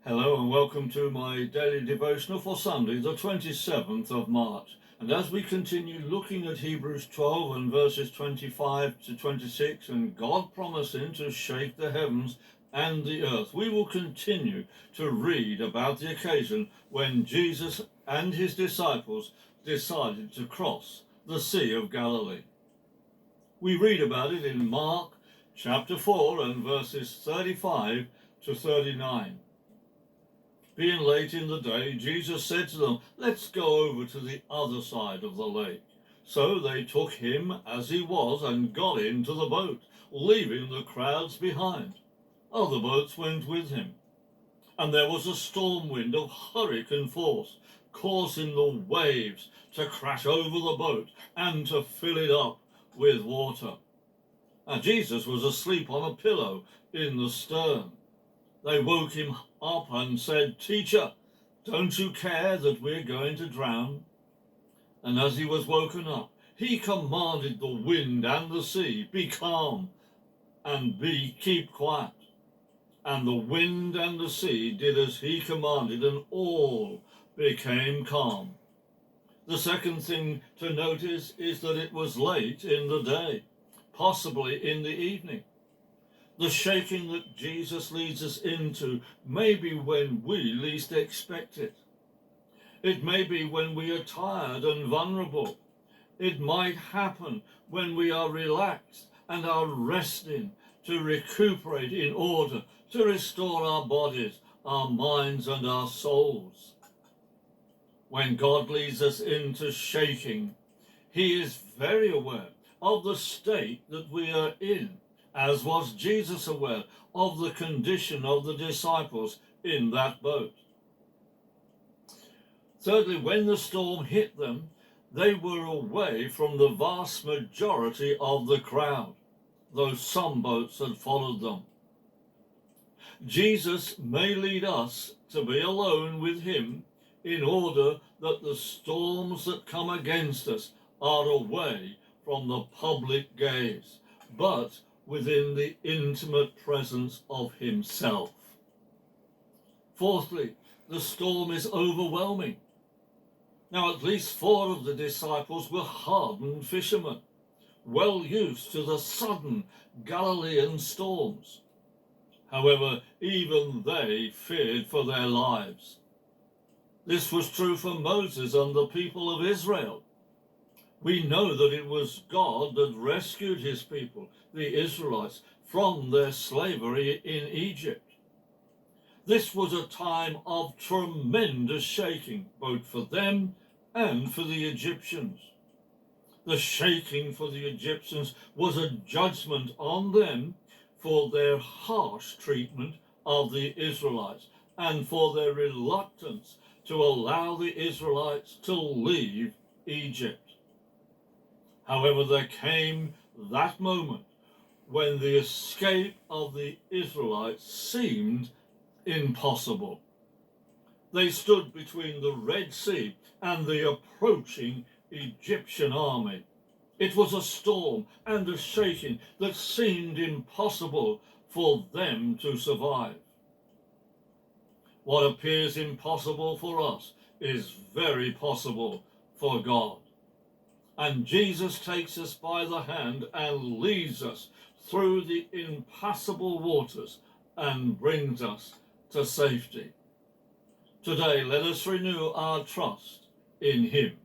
Hello and welcome to my daily devotional for Sunday, the 27th of March. And as we continue looking at Hebrews 12 and verses 25 to 26 and God promising to shake the heavens and the earth, we will continue to read about the occasion when Jesus and his disciples decided to cross the Sea of Galilee. We read about it in Mark chapter 4 and verses 35 to 39. Being late in the day, Jesus said to them, "Let's go over to the other side of the lake." So they took him as he was and got into the boat, leaving the crowds behind. Other boats went with him. And there was a storm wind of hurricane force, causing the waves to crash over the boat and to fill it up with water. Now Jesus was asleep on a pillow in the stern. They woke him up and said, "Teacher, don't you care that we're going to drown?" And as he was woken up, he commanded the wind and the sea, "Be calm and keep quiet." And the wind and the sea did as he commanded, and all became calm. The second thing to notice is that it was late in the day, possibly in the evening. The shaking that Jesus leads us into may be when we least expect it. It may be when we are tired and vulnerable. It might happen when we are relaxed and are resting to recuperate in order to restore our bodies, our minds, and our souls. When God leads us into shaking, he is very aware of the state that we are in, as was Jesus aware of the condition of the disciples in that boat. Thirdly, when the storm hit them, they were away from the vast majority of the crowd, though some boats had followed them. Jesus may lead us to be alone with him in order that the storms that come against us are away from the public gaze, but within the intimate presence of himself. Fourthly, the storm is overwhelming. Now, at least 4 of the disciples were hardened fishermen, well used to the sudden Galilean storms. However, even they feared for their lives. This was true for Moses and the people of Israel. We know that it was God that rescued his people, the Israelites, from their slavery in Egypt. This was a time of tremendous shaking, both for them and for the Egyptians. The shaking for the Egyptians was a judgment on them for their harsh treatment of the Israelites and for their reluctance to allow the Israelites to leave Egypt. However, there came that moment when the escape of the Israelites seemed impossible. They stood between the Red Sea and the approaching Egyptian army. It was a storm and a shaking that seemed impossible for them to survive. What appears impossible for us is very possible for God. And Jesus takes us by the hand and leads us through the impassable waters and brings us to safety. Today, let us renew our trust in him.